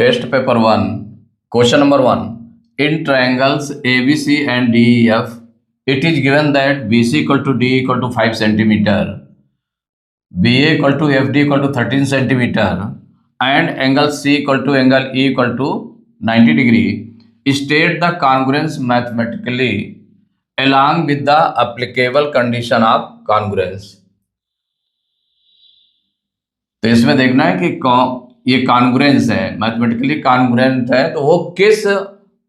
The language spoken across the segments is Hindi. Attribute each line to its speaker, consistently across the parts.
Speaker 1: Test paper 1 question number 1 in triangles ABC and DEF it is given that BC equal to DE equal to 5 centimeter, BA equal to FD equal to 13 centimeter and angle C equal to angle E equal to 90 degree. State the congruence mathematically along with the applicable condition of congruence. तो इसमें देखना है कि ये कॉन्ग्रुएंस है, मैथमेटिकली कॉन्ग्रुएंट है, तो वो किस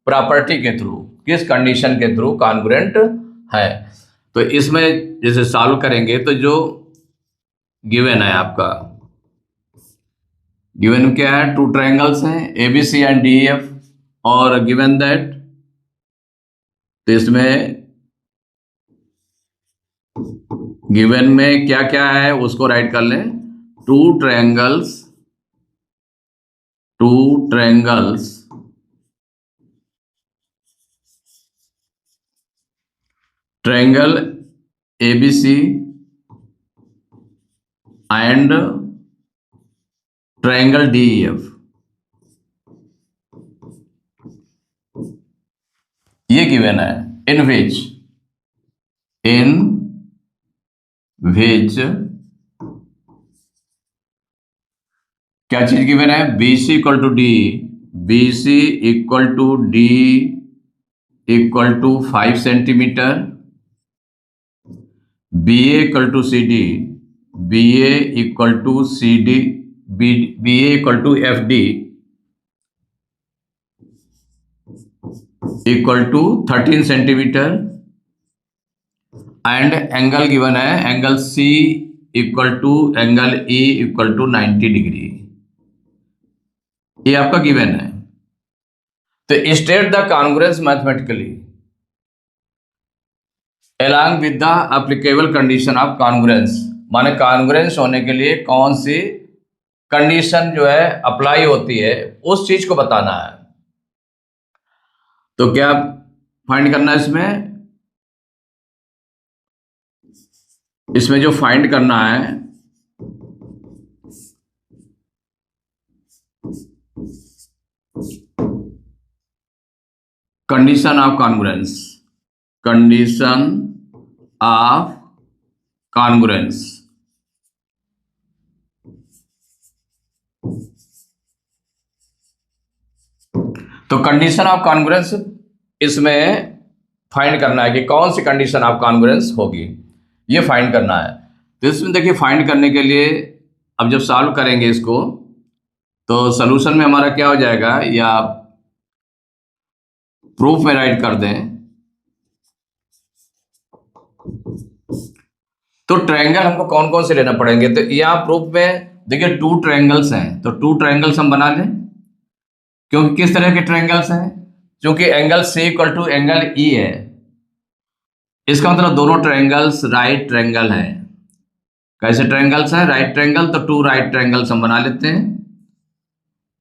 Speaker 1: प्रॉपर्टी के थ्रू, किस कंडीशन के थ्रू कॉन्ग्रुएंट है। तो इसमें जैसे सॉल्व करेंगे तो जो गिवन है आपका, गिवन क्या है, टू ट्रायंगल्स हैं एबीसी एंड डीएफ और गिवन दैट, तो इसमें गिवन में क्या क्या है उसको राइट कर लें। Two triangles triangle ABC and triangle DEF, ये गिवन है। इन विच क्या चीज गिवन है, BC equal to D, BC equal to D equal to 5 centimetre, BA equal to CD, BA equal to CD, BA equal to FD equal to 13 centimetre and angle given है angle C equal to angle E equal to 90 degree, ये आपका गिवन है। तो state the congruence mathematically along with the applicable condition of congruence, माने कॉन्ग्रुएंस होने के लिए कौन सी कंडीशन जो है अप्लाई होती है उस चीज को बताना है। तो क्या फाइंड करना है इसमें जो फाइंड करना है, condition of congruence, condition of congruence. तो कंडीशन ऑफ कॉन्ग्रुएंस इसमें फाइंड करना है कि कौन सी कंडीशन ऑफ कॉन्ग्रुएंस होगी, ये फाइंड करना है। तो इसमें देखिए फाइंड करने के लिए अब जब सॉल्व करेंगे इसको तो सॉल्यूशन में हमारा क्या हो जाएगा, या प्रूफ में राइट कर दें। तो ट्रायंगल हमको कौन कौन से लेना पड़ेंगे, तो यहाँ प्रूफ में देखिए टू ट्रायंगल्स हैं, तो टू ट्रायंगल्स हम बना लें। क्योंकि किस तरह के ट्रायंगल्स हैं, क्योंकि angle C equal to angle E है, इसका मतलब दोनों ट्रायंगल्स राइट ट्रायंगल हैं। कैसे ट्रायंगल्स हैं, राइट ट्रायंगल, तो टू राइट ट्रायंगल्स हम बना लेते हैं।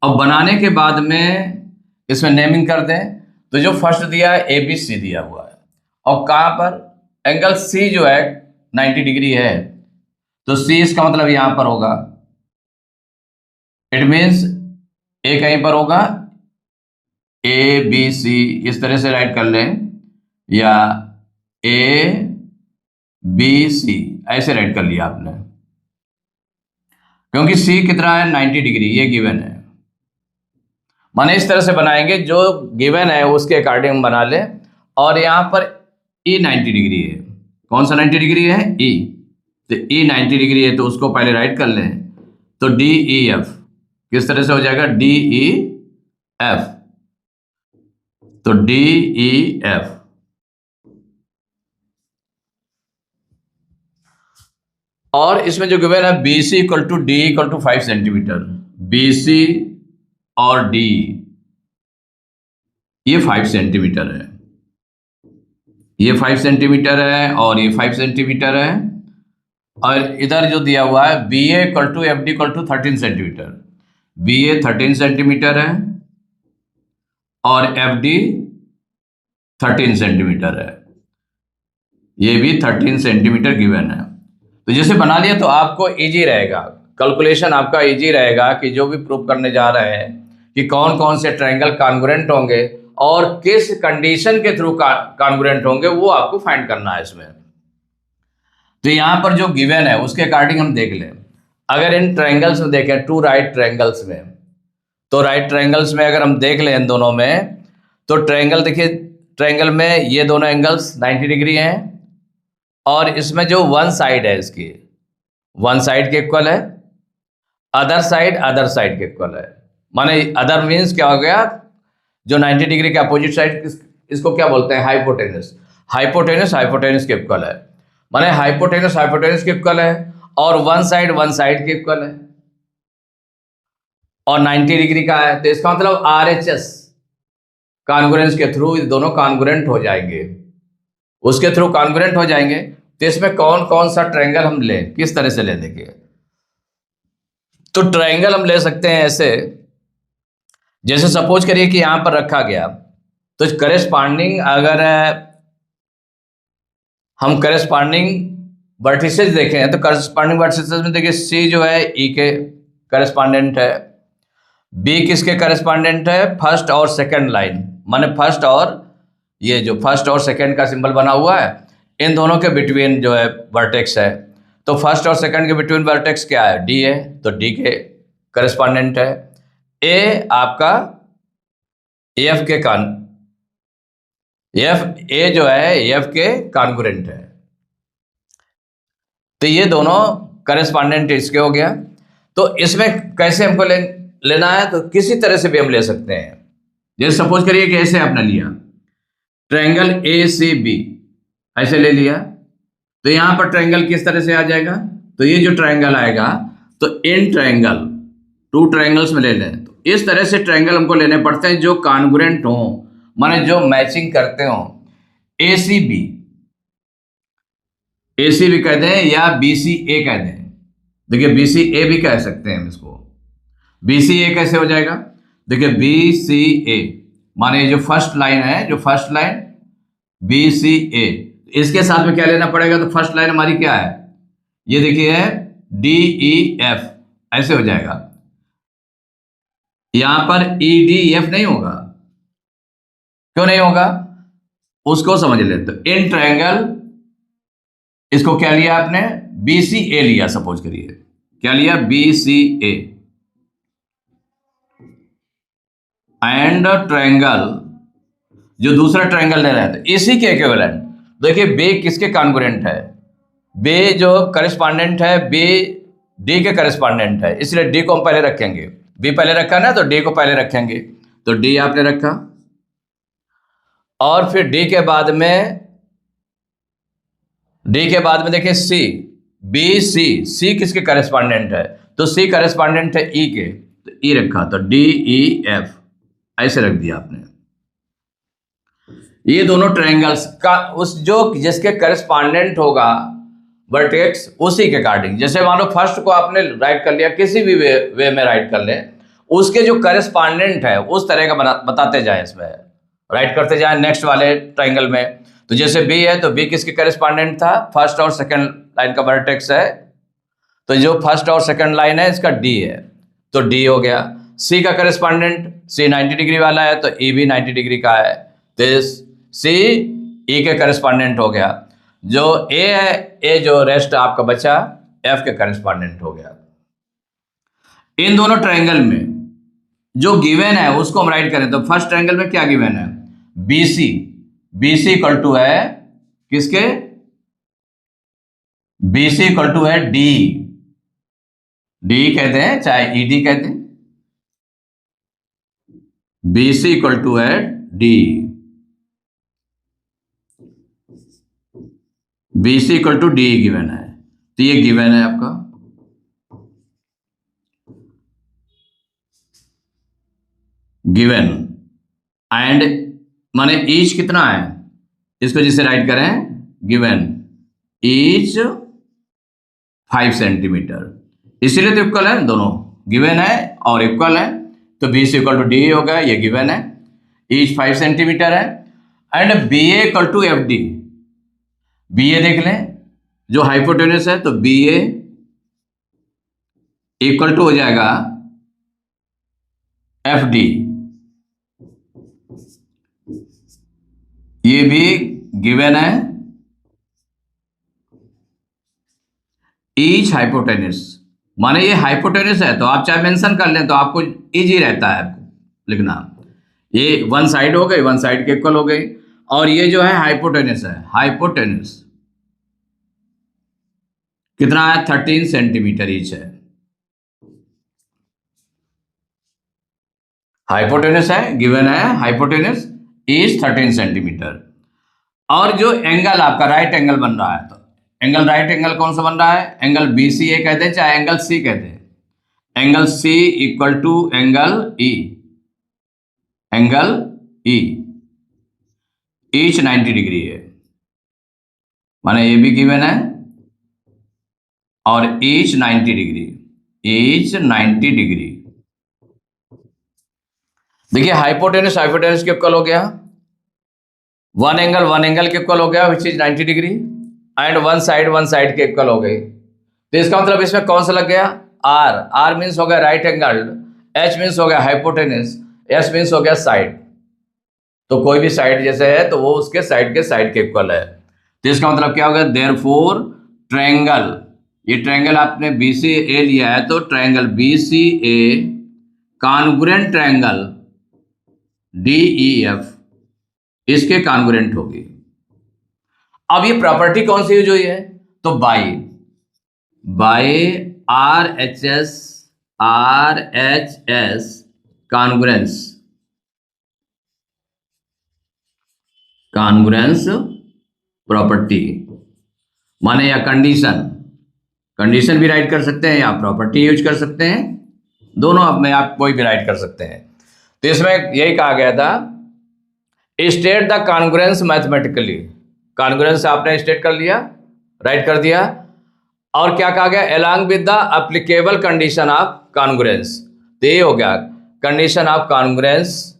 Speaker 1: अब बनाने के बाद में इसमें नेमिंग कर दें। तो जो फर्स्ट दिया है ABC दिया हुआ है, और कहाँ पर एंगल C जो है 90 डिग्री है, तो C इसका मतलब यहां पर होगा, इट मीन्स A कहीं पर होगा, ABC इस तरह से राइट कर लें, या ABC ऐसे राइट कर लिया आपने, क्योंकि C कितना है 90 डिग्री, ये गिवन है। माने इस तरह से बनाएंगे, जो गिवन है उसके अकॉर्डिंग हम बना लें। और यहाँ पर E 90 डिग्री है, कौन सा 90 डिग्री है, E, तो E 90 डिग्री है, तो उसको पहले राइट कर लें। तो DEF किस तरह से हो जाएगा, DEF, तो DEF। और इसमें जो गिवन है BC equal to D equal to 5 centimetre, BC और D ये 5 सेंटीमीटर है, ये 5 सेंटीमीटर है और ये 5 सेंटीमीटर है। और इधर जो दिया हुआ है BA equal to FD equal to 13 centimetre, BA 13 centimetre है और FD 13 सेंटीमीटर है, ये भी 13 सेंटीमीटर गिवन है। तो जैसे बना लिया तो आपको इजी रहेगा, कैलकुलेशन आपका इजी रहेगा कि जो भी प्रूफ करने जा रहे हैं कि कौन कौन से ट्रायंगल कॉन्ग्रुएंट होंगे और किस कंडीशन के थ्रू कॉन्ग्रुएंट होंगे, वो आपको फाइंड करना है इसमें। तो यहां पर जो गिवन है उसके अकॉर्डिंग हम देख लें। अगर इन ट्रायंगल्स में देखें, टू राइट ट्रायंगल्स में, तो राइट ट्रायंगल्स में अगर हम देख लें इन दोनों में, तो ट्रायंगल देखिए, ट्रायंगल में ये दोनों एंगल्स 90 डिग्री हैं और इसमें जो वन साइड है इसकी, वन साइड के इक्वल है, अदर साइड के इक्वल है। माने अदर मीन्स क्या हो गया, जो 90 डिग्री के अपोजिट साइड, इसको क्या बोलते हैं, हाइपोटेनस। हाइपोटेनस के इक्वल है, माने हाइपोटेनस के इक्वल है और वन साइड के इक्वल है और 90 डिग्री का है। तो इसका मतलब RHS कॉन्ग्रुएंस के थ्रू ये दोनों कॉन्ग्रुएंट हो जाएंगे, उसके थ्रू कॉन्ग्रुएंट हो जाएंगे। तो इसमें कौन कौन सा ट्रायंगल हम लें, किस तरह से ले, देखिए। तो ट्रायंगल हम ले सकते हैं ऐसे, जैसे सपोज करिए कि यहां पर रखा गया, तो करेस्पॉन्डिंग अगर हम करेस्पॉन्डिंग वर्टिसेस देखें, तो करेस्पॉन्डिंग वर्टिसेस में देखिए C जो है E के करेस्पॉन्डेंट है, B किसके करेस्पॉन्डेंट है, फर्स्ट और सेकंड लाइन, माने फर्स्ट और ये जो फर्स्ट और सेकंड का सिंबल बना हुआ है, इन दोनों के बिटवीन जो है वर्टेक्स है। तो फर्स्ट और सेकंड के बिटवीन वर्टेक्स क्या है, D है, तो D के करेस्पॉन्डेंट है। A आपका F के A जो है F के कॉन्ग्रुएंट है। तो ये दोनों करेस्पॉन्डेंट इसके हो गया। तो इसमें कैसे हमको लेना है, तो किसी तरह से भी हम ले सकते हैं। जैसे सपोज करिए कि ऐसे आपने लिया ट्रायंगल ACB, ऐसे ले लिया, तो यहां पर ट्रायंगल किस तरह से आ जाएगा, तो ये जो ट्रायंगल आएगा, तो इन ट्रायंगल, टू ट्रायंगल्स में ले लें, तो इस तरह से ट्रायंगल हमको लेने पड़ते हैं जो कॉन्ग्रुएंट हो, माने जो मैचिंग करते हो। ACB कह दें या BCA कह दें। देखिए BCA भी कह सकते हैं हम इसको। BCA कैसे हो जाएगा, देखिए BCA माने जो फर्स्ट लाइन है, जो फर्स्ट लाइन BCA, इसके साथ में क्या लेना पड़ेगा, तो फर्स्ट लाइन हमारी क्या है, ये देखिए है DEF, ऐसे हो जाएगा। यहां पर EDF नहीं होगा, क्यों नहीं होगा, उसको समझ लेते। तो इन ट्रायंगल, इसको क्या लिया आपने, BCA लिया, सपोज करिए क्या लिया, BCA एंड ट्रायंगल, जो दूसरा ट्रायंगल ले रहे हैं, तो इसी के इक्विवेलेंट देखिए B किसके कॉन्ग्रुएंट है, B जो करेस्पॉन्डेंट है, B D के करेस्पॉन्डेंट है, इसलिए D को हम पहले रखेंगे। B पहले रखा ना, तो D को पहले रखेंगे, तो D आपने रखा। और फिर D के बाद में देखिए C, C किसके करेस्पॉन्डेंट है, तो C करेस्पॉन्डेंट है E के, तो E रखा, तो DEF ऐसे रख दिया आपने। ये दोनों ट्रायंगल्स का उस जो जिसके करेस्पॉन्डेंट होगा वर्टेक्स, उसी के अकॉर्डिंग, जैसे मान लो फर्स्ट को आपने राइट कर लिया, किसी भी वे में राइट कर ले, उसके जो करेस्पॉन्डेंट है उस तरह का बताते जाए, इसमें राइट करते जाए नेक्स्ट वाले ट्रायंगल में। तो जैसे B है, तो B किसके करेस्पॉन्डेंट था, फर्स्ट और सेकंड लाइन का वर्टेक्स है, तो जो फर्स्ट और सेकंड लाइन है इसका D है, तो D हो गया। C का करेस्पॉन्डेंट, C 90 डिग्री वाला है, तो E भी 90 डिग्री का है, तो C E के करेस्पॉन्डेंट हो गया। जो A है, A जो रेस्ट आपका बचा F के करेस्पॉन्डेंट हो गया। इन दोनों ट्रायंगल में जो गिवन है उसको हम राइट करें, तो फर्स्ट ट्रायंगल में क्या गिवन है, BC इक्वल टू है किसके, BC इक्वल टू है D कहते हैं चाहे ED कहते हैं, BC इक्वल टू है D, BC equal to D given है, तो ये गिवन है आपका। गिवन एंड माने ईच कितना है, इसको जिसे राइट करें, गिवन ईच 5 सेंटीमीटर, इसीलिए तो इक्वल है, दोनों गिवन है और इक्वल है, तो BC इक्वल टू D होगा, ये गिवन है, ईच 5 सेंटीमीटर है। And BA equal to FD, BA देख लें जो हाइपोटेनस है, तो BA इक्वल टू हो जाएगा एफ डी, ये भी गिवन है। ईच हाइपोटेनिस, माने ये हाइपोटेनिस है तो आप चाहे मेंशन कर लें तो आपको इजी रहता है आपको लिखना। ये वन साइड हो गई, वन साइड के इक्वल हो गई, और ये जो है हाइपोटेनिस है। हाइपोटेनिस कितना है? 13 सेंटीमीटर ईच है। हाइपोटेनिस है, गिवन है, हाइपोटेनिस इज 13 सेंटीमीटर। और जो एंगल आपका राइट एंगल बन रहा है, तो एंगल राइट एंगल कौन सा बन रहा है? एंगल बी सी ए कहते हैं, चाहे एंगल सी कहते हैं। Angle C equal to angle E, angle E each 90 degree है, माने ये भी गिवन है, और ईच 90 डिग्री, ईच 90 डिग्री। देखिए हाइपोटेनस हाइपोटेनस के इक्वल हो गया, वन एंगल के इक्वल हो गया which is 90 degree, and one side के इक्वल हो गई। तो इसका मतलब इसमें कौन सा लग गया? आर, आर मीन्स हो गया राइट एंगल, एच मीन्स हो गया हाइपोटेनस, एस मीन्स हो गया साइड। तो कोई भी साइड जैसे है तो वो उसके साइड के इक्वल है। तो इसका मतलब क्या होगा? देयरफॉर ट्रायंगल, ये ट्रायंगल आपने बी सी ए लिया है तो triangle B C A congruent triangle D E F इसके कॉन्ग्रुएंट होगी। अब ये प्रॉपर्टी कौन सी यूज हुई है? तो by R H S congruence, congruence property, माने या कंडीशन भी राइट कर सकते हैं या प्रॉपर्टी यूज कर सकते हैं, दोनों में आप कोई भी राइट कर सकते हैं। तो इसमें यही कहा गया था, state the congruence mathematically. Congruence आपने स्टेट कर लिया, राइट कर दिया, और क्या कहा गया? Along with the applicable condition of congruence. तो ये हो गया कंडीशन ऑफ कॉन्ग्रुएंस।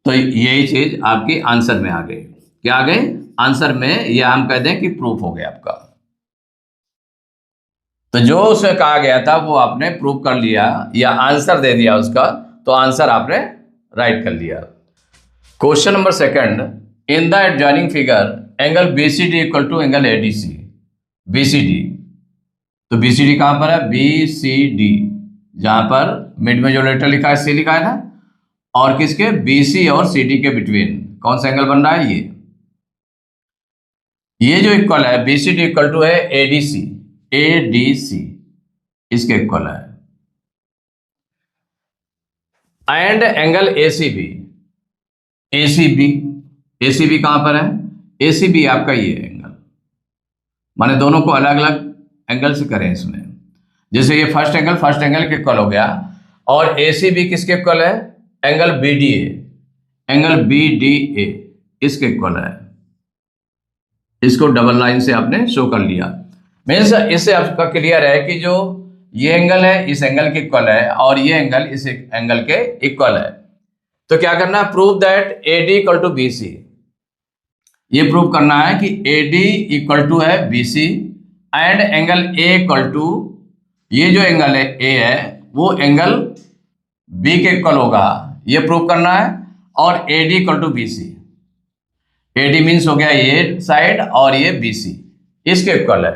Speaker 1: तो यही चीज आपकी आंसर में आ गई। क्या आ गई आंसर में? ये हम कह दें कि प्रूफ हो गया आपका। तो जो उसमें कहा गया था वो आपने प्रूफ कर लिया या आंसर दे दिया उसका, तो आंसर आपने राइट कर लिया। Question number second, in the adjoining figure angle BCD equal to angle ADC। BCD, तो BCD कहां पर है? BCD, जहां पर मिड में जो लेटर लिखा है C लिखा है ना, और किसके? BC और CD के बिटवीन कौन सा एंगल बन रहा है? ये जो इक्वल है BCD इक्वल टू है ADC, इसके इक्वल है। एंड एंगल ACB कहां पर है? ACB आपका ये एंगल, माने दोनों को अलग अलग एंगल से करें इसमें। जैसे ये फर्स्ट एंगल के इक्वल हो गया, और ACB किसके इक्वल है? एंगल BDA इसके इक्वल है। इसको डबल लाइन से आपने शो कर लिया। मीन्स इससे आपका क्लियर है कि जो ये एंगल है इस एंगल के इक्वल है, और ये एंगल इस एंगल के इक्वल है। तो क्या करना है? Prove that AD equal to BC। ये प्रूव करना है कि AD इक्वल टू है BC, and angle A equal to, ये जो एंगल है A है वो एंगल B के इक्वल होगा, ये प्रूव करना है। और AD equal to BC, AD means हो गया ये साइड और ये BC इसके इक्वल है।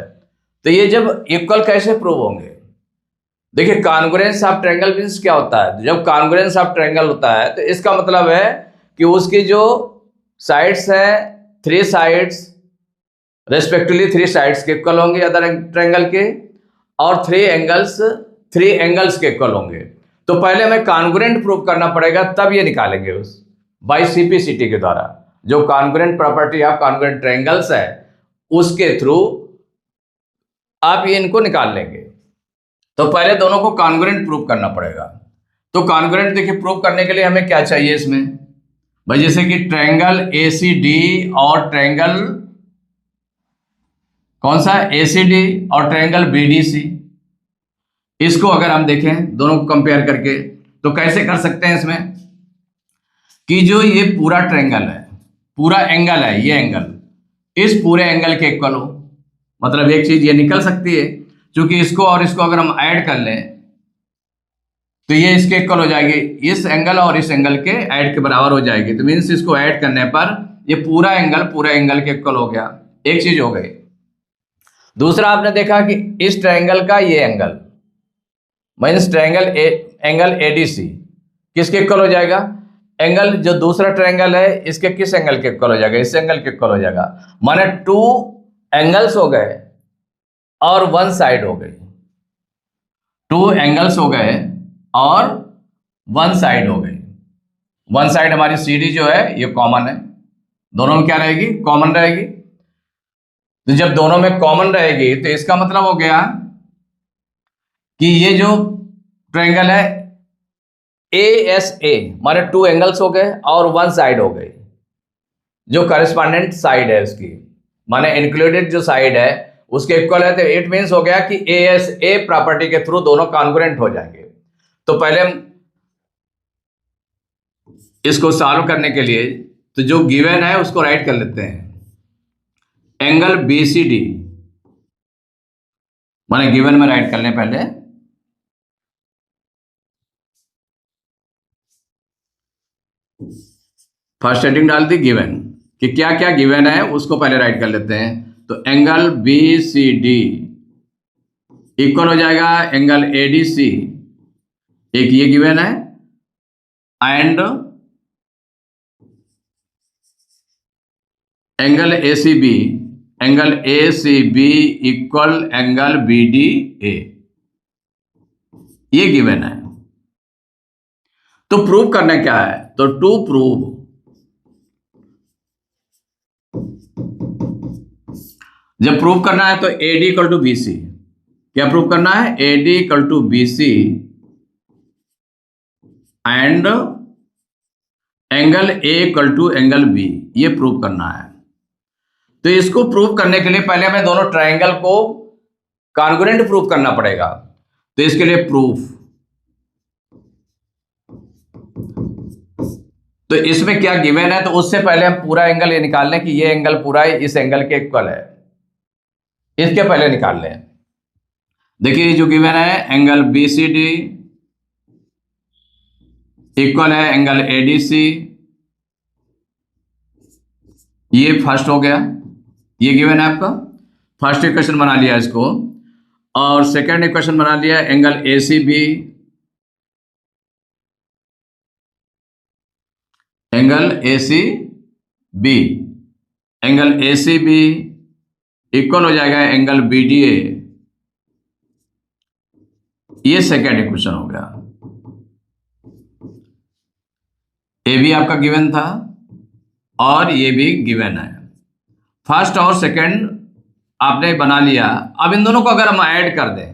Speaker 1: तो ये जब इक्वल कैसे प्रूव होंगे? देखिए कॉन्ग्रुएंस ऑफ ट्रायंगल मीन्स क्या होता है? जब कॉन्ग्रुएंस ऑफ ट्रायंगल होता है तो इसका मतलब है कि उसकी जो साइड्स है, 3 साइड्स रेस्पेक्टिवली 3 साइड्स के इक्वल होंगे अदर ट्रायंगल के, और 3 एंगल्स के इक्वल होंगे। तो पहले हमें कॉन्ग्रुएंट प्रूव करना पड़ेगा, तब ये निकालेंगे उस बाय CPCT के द्वारा। जो congruent property of congruent triangles है उसके थ्रू आप ये इनको निकाल लेंगे। तो पहले दोनों को कॉन्ग्रुएंट प्रूव करना पड़ेगा। तो कॉन्ग्रुएंट देखिए प्रूव करने के लिए हमें क्या चाहिए इसमें भाई? जैसे कि ट्रायंगल ACD और ट्रायंगल कौन सा? ACD और ट्रायंगल BDC, इसको अगर हम देखें दोनों को कंपेयर करके तो कैसे कर सकते हैं इसमें कि जो ये पूरा ट्रायंगल है, पूरा एंगल है, ये एंगल इस पूरे एंगल के इक्वल हो। मतलब एक चीज ये निकल सकती है, क्योंकि इसको और इसको अगर हम ऐड कर लें तो ये इसके इक्वल हो जाएगी, इस एंगल और इस एंगल के ऐड के बराबर हो जाएगी। तो मीन्स इसको ऐड करने पर ये पूरा एंगल के इक्वल हो गया। एक चीज हो गई। दूसरा आपने देखा कि इस ट्रायंगल का ये एंगल मीन्स एंगल एडीसी किसके इक्वल हो जाएगा? एंगल जो दूसरा ट्रायंगल है इसके किस एंगल के इक्वल हो जाएगा? इस एंगल के इक्वल हो जाएगा। माने टू एंगल्स हो गए और वन साइड हो गई। टू एंगल्स हो गए और वन साइड हो गई। वन साइड हमारी सीडी जो है ये कॉमन है, दोनों में क्या रहेगी? कॉमन रहेगी। तो जब दोनों में कॉमन रहेगी तो इसका मतलब हो गया कि ये जो ट्रायंगल है ए एस ए माने टू एंगल्स हो गए और वन साइड हो गई, जो करस्पॉन्डेंट साइड है उसकी माने इंक्लूडेड जो साइड है उसके इक्वल है। तो इट मीन्स हो गया कि ए एस ए प्रॉपर्टी के थ्रू दोनों कॉन्ग्रुएंट हो जाएंगे। तो पहले हम इसको सॉल्व करने के लिए तो जो गिवन है उसको राइट कर लेते हैं। एंगल बीसीडी माने गिवन में राइट कर लें पहले। फर्स्ट हेडिंग डाल दी गिवन कि क्या क्या गिवन है उसको पहले राइट कर लेते हैं। तो एंगल बीसीडी इक्वल हो जाएगा एंगल एडीसी, एक ये गिवन है, and angle ACB equal angle BDA, ये गिवन है। तो प्रूव करना क्या है? तो टू प्रूव जब प्रूव करना है तो एडी इक्वल टू बीसी, क्या प्रूव करना है? AD equal to BC and angle A equal to angle B, ये प्रूव करना है। तो इसको प्रूव करने के लिए पहले हमें दोनों ट्रायंगल को कॉन्ग्रुएंट प्रूव करना पड़ेगा। तो इसके लिए प्रूफ, तो इसमें क्या गिवन है तो उससे पहले हम पूरा एंगल ये निकाल लें कि ये एंगल पूरा इस एंगल के इक्वल है, इसके पहले निकाल लें। देखिए जो गिवन है एंगल बीसीडी इक्वल है एंगल एडीसी, ये फर्स्ट हो गया, ये गिवन है आपका। फर्स्ट इक्वेशन बना लिया इसको, और सेकंड इक्वेशन बना लिया angle ACB angle ACB equal हो जाएगा एंगल बीडीए, ये सेकंड इक्वेशन हो गया। ए भी आपका गिवन था और ये भी गिवन है। फर्स्ट और सेकंड आपने बना लिया। अब इन दोनों को अगर हम ऐड कर दें,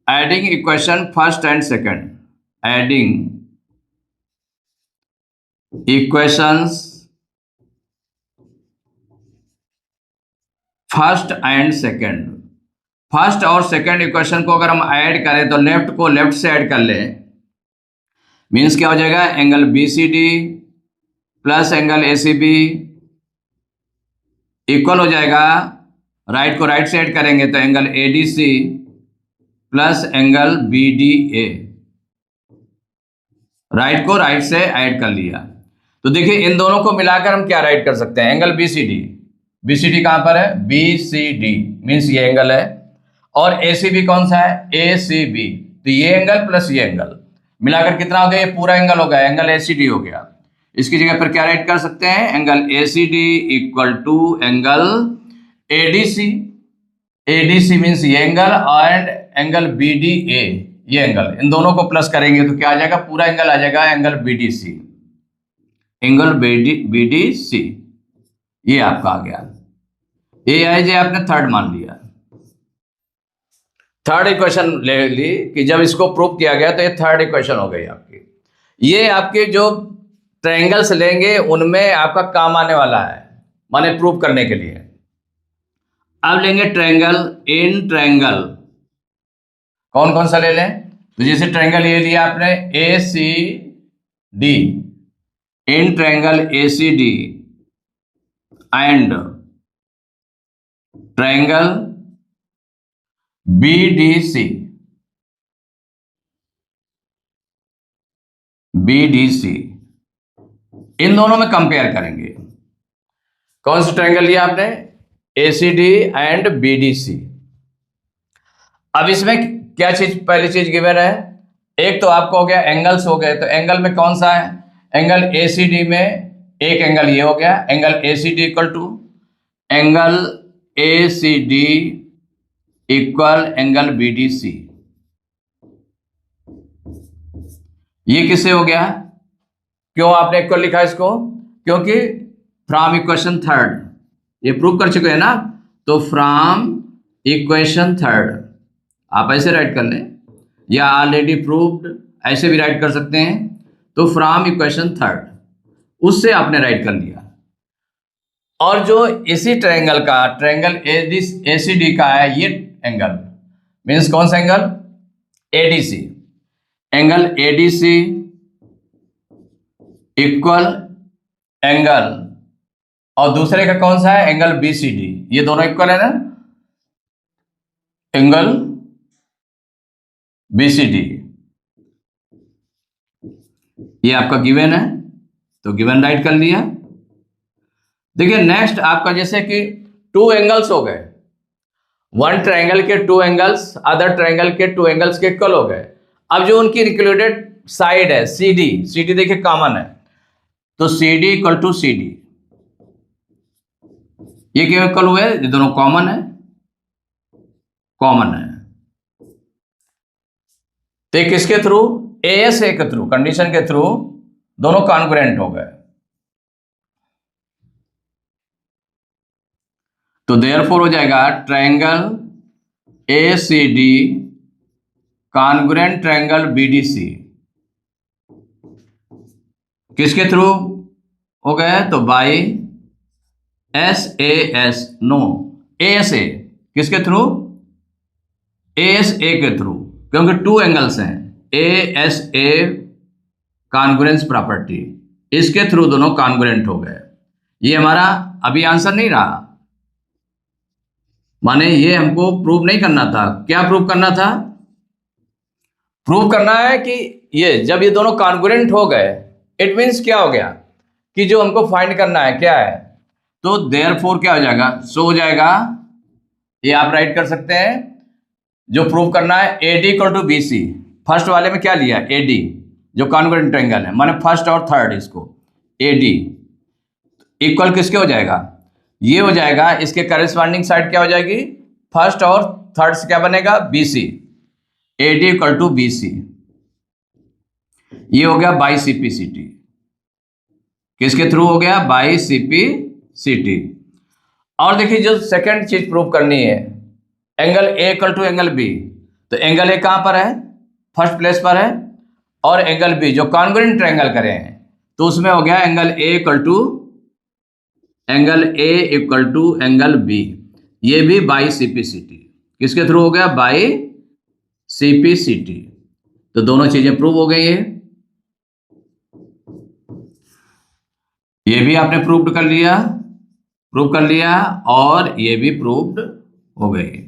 Speaker 1: adding equation first and second, adding equations first and second, first और सेकंड इक्वेशन को अगर हम ऐड करें तो लेफ्ट को लेफ्ट से ऐड कर लें, मीन्स क्या हो जाएगा? Angle BCD plus angle ACB equal हो जाएगा, राइट को राइट से ऐड करेंगे तो angle ADC plus angle BDA, right को राइट से ऐड कर लिया। तो देखिए इन दोनों को मिलाकर हम क्या राइट कर सकते हैं? एंगल बीसीडी, बीसीडी कहां पर है? बीसीडी मीन्स ये एंगल है, और एसीबी कौन सा है? एसीबी, तो ये एंगल प्लस ये एंगल मिलाकर कितना हो गया? ये पूरा एंगल हो गया, एंगल एसीडी हो गया। इसकी जगह पर क्या राइट कर सकते हैं? Angle ACD equal to angle ADC, ADC means ये एंगल, एंड एंगल बीडीए ये एंगल, इन दोनों को प्लस करेंगे तो क्या आ जाएगा? पूरा एंगल आ जाएगा एंगल बीडीसी, एंगल बीडीसी, ये आपका आ गया। ये है जो आपने थर्ड मान लिया। थर्ड इक्वेशन ले ली कि जब इसको प्रूव किया गया तो ये थर्ड इक्वेशन हो गई आपकी। ये आपके जो ट्रायंगल्स लेंगे उनमें आपका काम आने वाला है, माने प्रूव करने के लिए। अब लेंगे ट्रायंगल, इन ट्रायंगल कौन कौन सा ले लें? तो जैसे ट्रायंगल ये लिया आपने A C D, in triangle A C D and triangle BDC, BDC, इन दोनों में कंपेयर करेंगे। कौन सा ट्रायंगल लिया आपने? ACD and BDC। अब इसमें क्या चीज, पहली चीज गिवन है, एक तो आपको हो गया एंगल्स हो गए, तो एंगल में कौन सा है? एंगल ACD में एक एंगल ये हो गया, angle ACD equal to angle ACD equal angle BDC। ये किससे हो गया? क्यों आपने इक्वल लिखा इसको? क्योंकि फ्रॉम इक्वेशन थर्ड, ये प्रूव कर चुके हैं ना, तो फ्रॉम इक्वेशन थर्ड आप ऐसे राइट कर लें, या ऑलरेडी प्रूव्ड ऐसे भी राइट कर सकते हैं। तो फ्रॉम इक्वेशन थर्ड उससे आपने राइट कर लिया। और जो इसी ट्रायंगल का, ट्रायंगल ACD का है ये एंगल, मीन्स कौन सा angle? ADC, angle ADC equal angle, और दूसरे का कौन सा है? Angle BCD। ये दोनों इक्वल है ना, एंगल BCD, ये आपका गिवन है, तो गिवन राइट कर लिया। देखिए नेक्स्ट आपका, जैसे कि टू एंगल्स हो गए, वन ट्रायंगल के टू एंगल्स अदर ट्रायंगल के टू एंगल्स के इक्वल हो गए। अब जो उनकी इंक्लूडेड साइड है CD देखिए कॉमन है, तो CD इक्वल टू CD, ये क्यों इक्वल हुए? ये दोनों कॉमन है, कॉमन है। तो किसके थ्रू? ASA के थ्रू, कंडीशन के थ्रू दोनों कॉन्ग्रुएंट हो गए। तो देयरफॉर हो जाएगा triangle ACD congruent triangle BDC, किसके थ्रू हो गए? तो बाई SAS, नो ASA, किसके थ्रू? ASA के थ्रू, क्योंकि टू एंगल्स हैं, ASA कॉन्ग्रुएंस प्रॉपर्टी, इसके थ्रू दोनों कॉन्ग्रुएंट हो गए। ये हमारा अभी आंसर नहीं रहा, माने ये हमको प्रूव नहीं करना था। क्या प्रूव करना था? प्रूव करना है कि ये जब ये दोनों कॉन्ग्रुएंट हो गए, इट मीन्स क्या हो गया कि जो हमको फाइंड करना है क्या है, तो देयरफॉर क्या हो जाएगा? सो हो जाएगा, ये आप राइट कर सकते हैं। जो प्रूव करना है AD equal to BC, first वाले में क्या लिया? AD, जो कॉन्ग्रुएंट ट्रायंगल है, माने फर्स्ट और थर्ड, इसको AD इक्वल किसके हो जाएगा? ये हो जाएगा, इसके करेस्पॉन्डिंग साइड क्या हो जाएगी? फर्स्ट और थर्ड से क्या बनेगा? BC, AD equal to BC, ये हो गया बाई CPCT। किसके थ्रू हो गया? By CPCT। और देखिए जो सेकंड चीज प्रूव करनी है, angle A equal to angle B, तो एंगल A कहां पर है? फर्स्ट प्लेस पर है, और एंगल B जो कॉन्ग्रुएंट ट्रायंगल करे हैं, तो उसमें हो गया angle A equal to angle B, ये भी बाई CPCT, किसके थ्रू हो गया? By CPCT। तो दोनों चीजें प्रूव हो गई है, ये भी आपने प्रूव कर लिया, और ये भी प्रूव्ड हो गई।